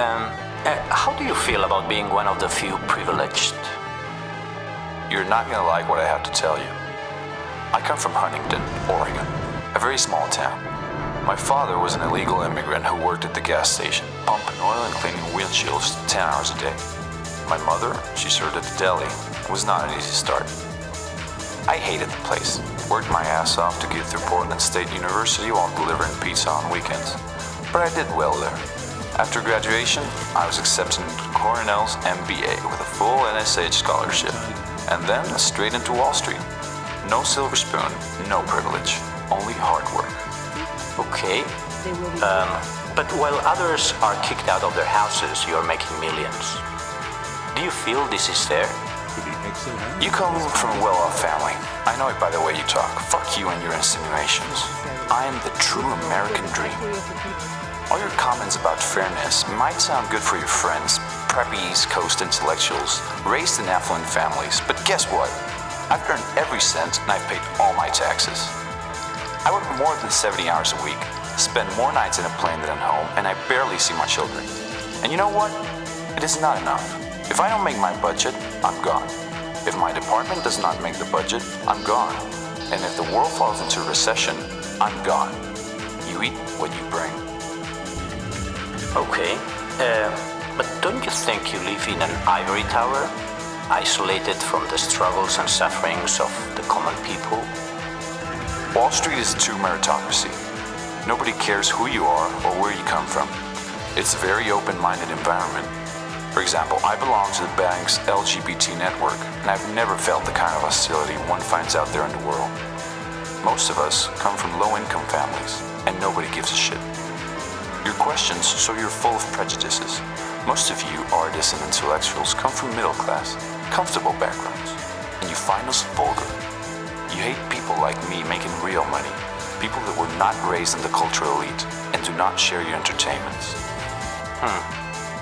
How do you feel about being one of the few privileged? You're not gonna like what I have to tell you. I come from Huntington, Oregon, a very small town. My father was an illegal immigrant who worked at the gas station, pumping oil and cleaning windshields 10 hours a day. My mother, she served at the deli. It was not an easy start. I hated the place. Worked my ass off to get through Portland State University while delivering pizza on weekends. But I did well there. After graduation, I was accepted into Cornell's MBA with a full NSH scholarship. And then straight into Wall Street. No silver spoon, no privilege, only hard work. Okay. But while others are kicked out of their houses, you're making millions. Do you feel this is fair? You come from a well-off family. I know it by the way you talk. Fuck you and your insinuations. I am the true American dream. All your comments about fairness might sound good for your friends, preppy East Coast intellectuals, raised in affluent families, but guess what? I've earned every cent and I've paid all my taxes. I work more than 70 hours a week, spend more nights in a plane than at home, and I barely see my children. And you know what? It is not enough. If I don't make my budget, I'm gone. If my department does not make the budget, I'm gone. And if the world falls into recession, I'm gone. You eat what you bring. Okay. But don't you think you live in an ivory tower, isolated from the struggles and sufferings of the common people? Wall Street is a true meritocracy. Nobody cares who you are or where you come from. It's a very open-minded environment. For example, I belong to the bank's LGBT network, and I've never felt the kind of hostility one finds out there in the world. Most of us come from low-income families, and nobody gives a shit. Your questions show you're full of prejudices. Most of you artists and intellectuals come from middle class, comfortable backgrounds, and you find us vulgar. You hate people like me making real money, people that were not raised in the cultural elite and do not share your entertainments.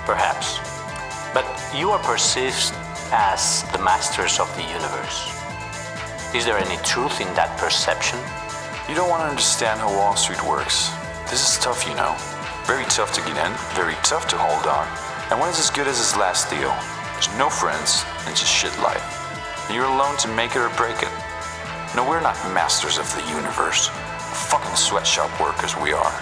Perhaps. But you are perceived as the masters of the universe. Is there any truth in that perception? You don't want to understand how Wall Street works. This is tough, you know. Very tough to get in, very tough to hold on. And when it's as good as his last deal, there's no friends and just shit life. And you're alone to make it or break it. No, we're not masters of the universe. Fucking sweatshop workers we are.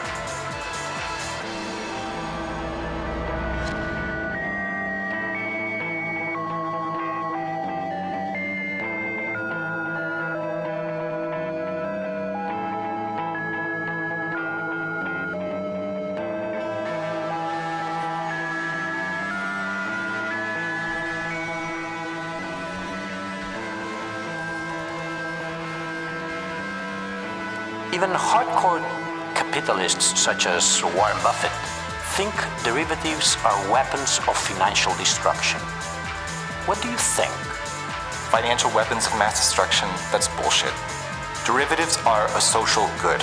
Even hardcore capitalists such as Warren Buffett think derivatives are weapons of financial destruction. What do you think? Financial weapons of mass destruction, that's bullshit. Derivatives are a social good.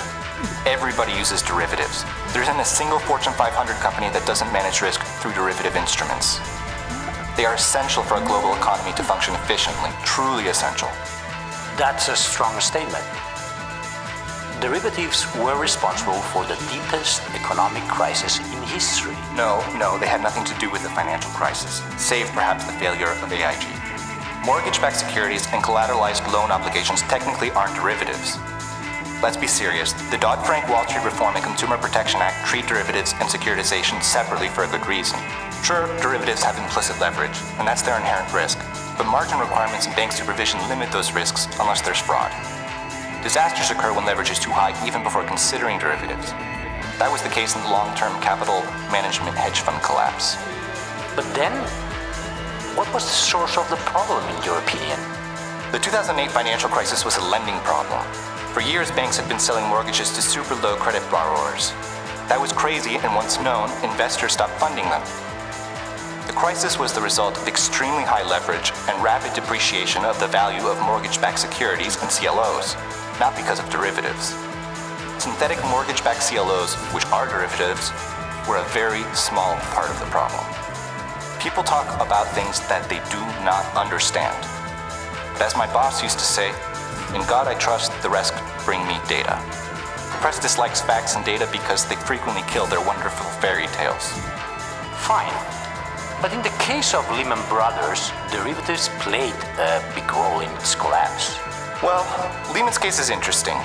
Everybody uses derivatives. There isn't a single Fortune 500 company that doesn't manage risk through derivative instruments. They are essential for a global economy to function efficiently, truly essential. That's a strong statement. Derivatives were responsible for the deepest economic crisis in history. No, they had nothing to do with the financial crisis, save perhaps the failure of AIG. Mortgage-backed securities and collateralized loan obligations technically aren't derivatives. Let's be serious. The Dodd-Frank Wall Street Reform and Consumer Protection Act treat derivatives and securitization separately for a good reason. Sure, derivatives have implicit leverage, and that's their inherent risk, but margin requirements and bank supervision limit those risks unless there's fraud. Disasters occur when leverage is too high even before considering derivatives. That was the case in the long-term capital management hedge fund collapse. But then, what was the source of the problem in your opinion? The 2008 financial crisis was a lending problem. For years, banks had been selling mortgages to super low credit borrowers. That was crazy, and once known, investors stopped funding them. The crisis was the result of extremely high leverage and rapid depreciation of the value of mortgage-backed securities and CLOs. Not because of derivatives. Synthetic mortgage-backed CLOs, which are derivatives, were a very small part of the problem. People talk about things that they do not understand. But as my boss used to say, in God I trust, the rest bring me data. The press dislikes facts and data because they frequently kill their wonderful fairy tales. Fine. But in the case of Lehman Brothers, derivatives played a big role in its collapse. Well, Lehman's case is interesting.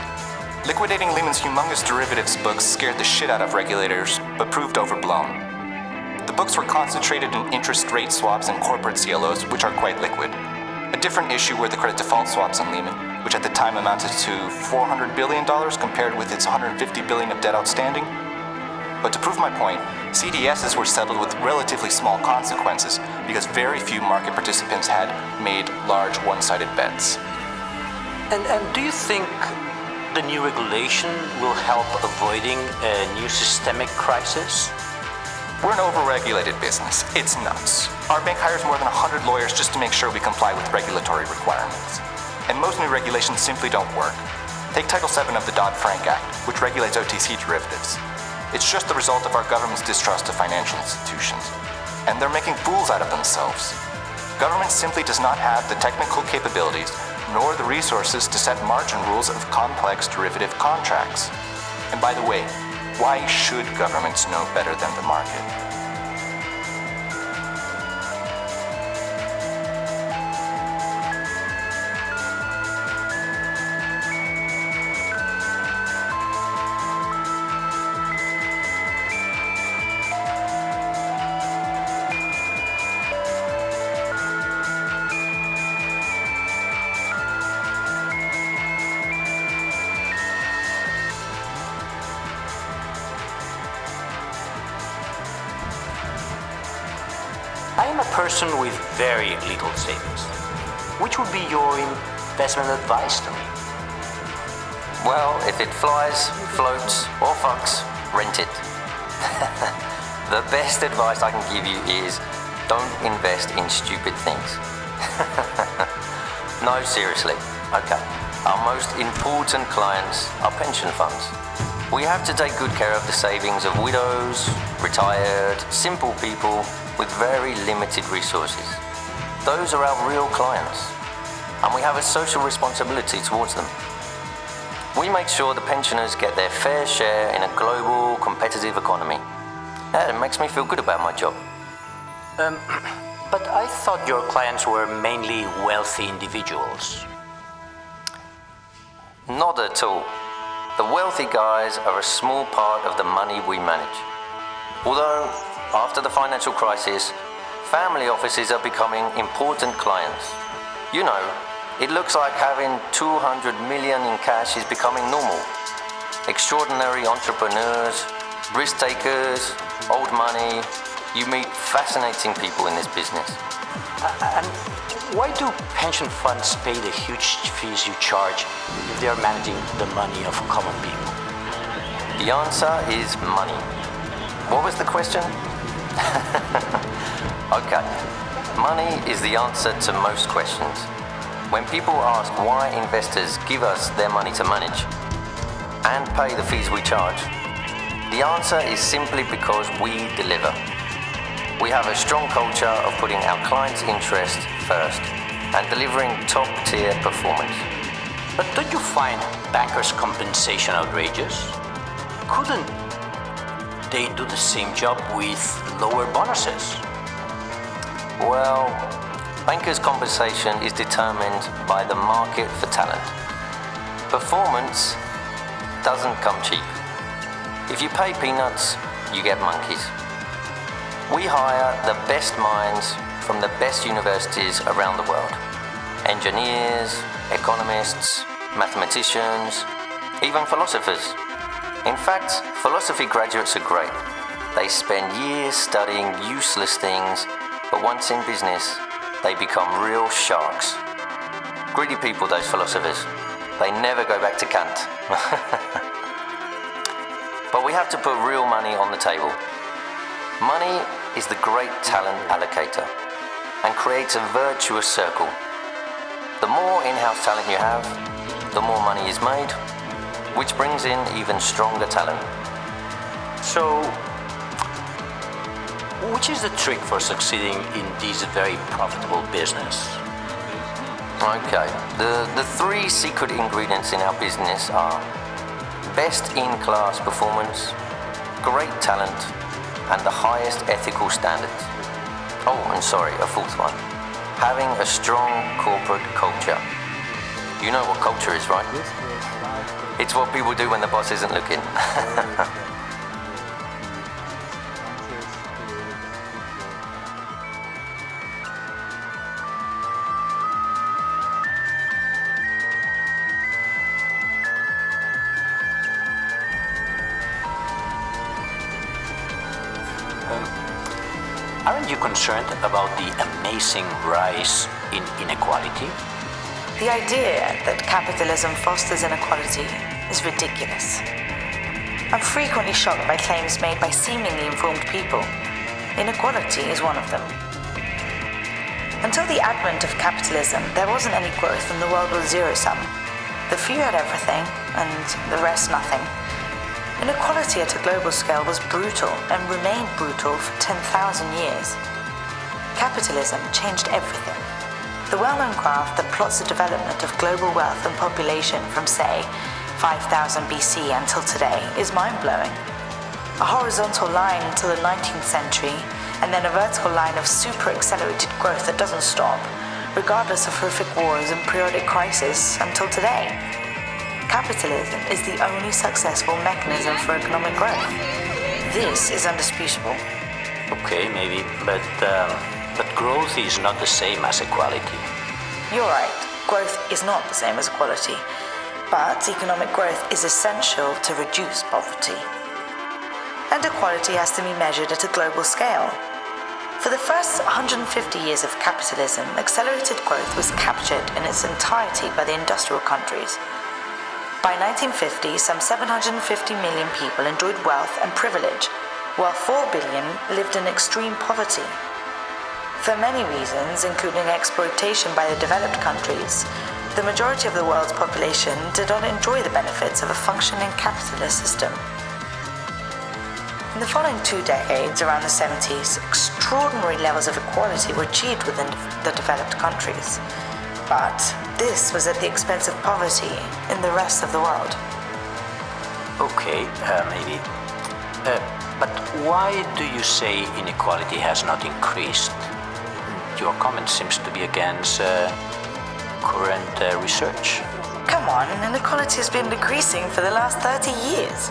Liquidating Lehman's humongous derivatives books scared the shit out of regulators, but proved overblown. The books were concentrated in interest rate swaps and corporate CLOs, which are quite liquid. A different issue were the credit default swaps on Lehman, which at the time amounted to $400 billion compared with its $150 billion of debt outstanding. But to prove my point, CDSs were settled with relatively small consequences because very few market participants had made large one-sided bets. And do you think the new regulation will help avoiding a new systemic crisis? We're an overregulated business. It's nuts. Our bank hires more than 100 lawyers just to make sure we comply with regulatory requirements. And most new regulations simply don't work. Take Title VII of the Dodd-Frank Act, which regulates OTC derivatives. It's just the result of our government's distrust of financial institutions. And they're making fools out of themselves. Government simply does not have the technical capabilities nor the resources to set margin rules of complex derivative contracts. And by the way, why should governments know better than the market? I am a person with very little savings. Which would be your investment advice to me? Well, if it flies, floats, or fucks, rent it. The best advice I can give you is don't invest in stupid things. No, seriously. Okay. Our most important clients are pension funds. We have to take good care of the savings of widows, retired, simple people with very limited resources. Those are our real clients, and we have a social responsibility towards them. We make sure the pensioners get their fair share in a global, competitive economy. That makes me feel good about my job. But I thought your clients were mainly wealthy individuals. Not at all. The wealthy guys are a small part of the money we manage. Although, after the financial crisis, family offices are becoming important clients. You know, it looks like having 200 million in cash is becoming normal. Extraordinary entrepreneurs, risk takers, old money. You meet fascinating people in this business. And why do pension funds pay the huge fees you charge if they are managing the money of common people? The answer is money. What was the question? Okay, money is the answer to most questions. When people ask why investors give us their money to manage and pay the fees we charge, the answer is simply because we deliver. We have a strong culture of putting our clients' interest first and delivering top-tier performance. But don't you find bankers' compensation outrageous? Couldn't they do the same job with lower bonuses? Well, bankers' compensation is determined by the market for talent. Performance doesn't come cheap. If you pay peanuts, you get monkeys. We hire the best minds from the best universities around the world. Engineers, economists, mathematicians, even philosophers. In fact, philosophy graduates are great. They spend years studying useless things, but once in business, they become real sharks. Greedy people, those philosophers. They never go back to Kant. But we have to put real money on the table. Money is the great talent allocator and creates a virtuous circle. The more in-house talent you have, the more money is made, which brings in even stronger talent. So, which is the trick for succeeding in this very profitable business? Okay, the three secret ingredients in our business are best in-class performance, great talent, and the highest ethical standards. Oh, and sorry, a fourth one. Having a strong corporate culture. You know what culture is, right? It's what people do when the boss isn't looking. Aren't you concerned about the amazing rise in inequality? The idea that capitalism fosters inequality is ridiculous. I'm frequently shocked by claims made by seemingly informed people. Inequality is one of them. Until the advent of capitalism, there wasn't any growth and the world was zero-sum. The few had everything and the rest nothing. Inequality at a global scale was brutal and remained brutal for 10,000 years. Capitalism changed everything. The well-known graph that plots the development of global wealth and population from, say, 5000 BC until today is mind-blowing. A horizontal line until the 19th century, and then a vertical line of super-accelerated growth that doesn't stop, regardless of horrific wars and periodic crises, until today. Capitalism is the only successful mechanism for economic growth. This is undisputable. Okay, maybe, but growth is not the same as equality. You're right, growth is not the same as equality, but economic growth is essential to reduce poverty. And equality has to be measured at a global scale. For the first 150 years of capitalism, accelerated growth was captured in its entirety by the industrial countries. By 1950, some 750 million people enjoyed wealth and privilege, while 4 billion lived in extreme poverty. For many reasons, including exploitation by the developed countries, the majority of the world's population did not enjoy the benefits of a functioning capitalist system. In the following 2 decades, around the 70s, extraordinary levels of equality were achieved within the developed countries. But this was at the expense of poverty in the rest of the world. Okay, maybe. But why do you say inequality has not increased? Your comment seems to be against current research. Come on, inequality has been decreasing for the last 30 years.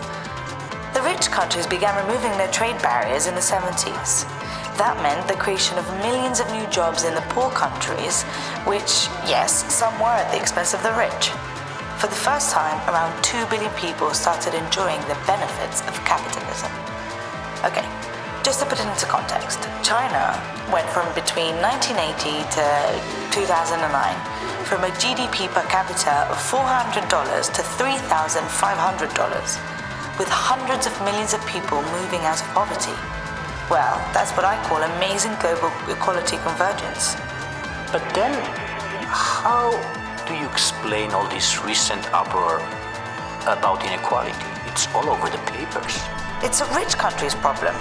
The rich countries began removing their trade barriers in the 70s. That meant the creation of millions of new jobs in the poor countries, which, yes, some were at the expense of the rich. For the first time, around 2 billion people started enjoying the benefits of capitalism. Okay, just to put it into context, China went from between 1980 to 2009 from a GDP per capita of $400 to $3,500, with hundreds of millions of people moving out of poverty. Well, that's what I call amazing global equality convergence. But then, how do you explain all this recent uproar about inequality? It's all over the papers. It's a rich country's problem.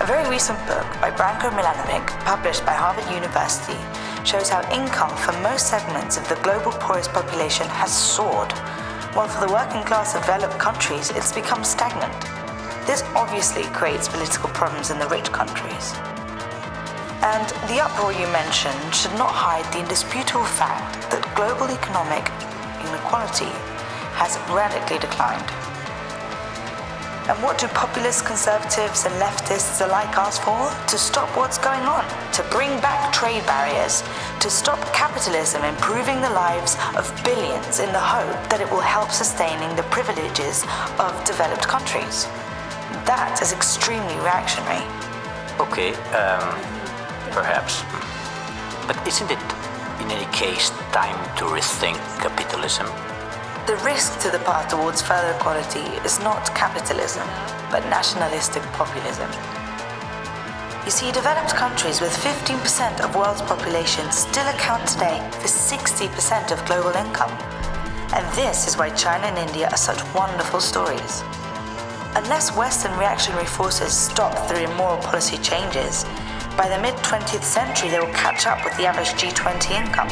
A very recent book by Branko Milanovic, published by Harvard University, shows how income for most segments of the global poorest population has soared, while for the working class of developed countries, it's become stagnant. This obviously creates political problems in the rich countries. And the uproar you mentioned should not hide the indisputable fact that global economic inequality has radically declined. And what do populist conservatives and leftists alike ask for? To stop what's going on, to bring back trade barriers, to stop capitalism improving the lives of billions in the hope that it will help sustaining the privileges of developed countries. That is extremely reactionary. Okay, perhaps. But isn't it, in any case, time to rethink capitalism? The risk to the path towards further equality is not capitalism, but nationalistic populism. You see, developed countries with 15% of world's population still account today for 60% of global income. And this is why China and India are such wonderful stories. Unless Western reactionary forces stop through immoral policy changes, by the mid-20th century they will catch up with the average G20 income.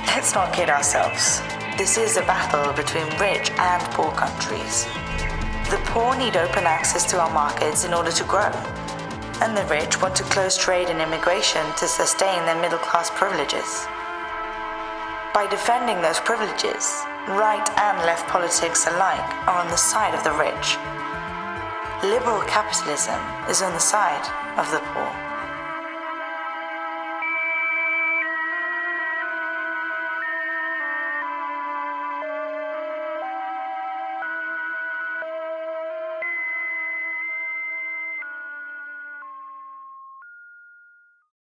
Let's not kid ourselves. This is a battle between rich and poor countries. The poor need open access to our markets in order to grow, and the rich want to close trade and immigration to sustain their middle-class privileges. By defending those privileges, right and left politics alike are on the side of the rich. Liberal capitalism is on the side of the poor.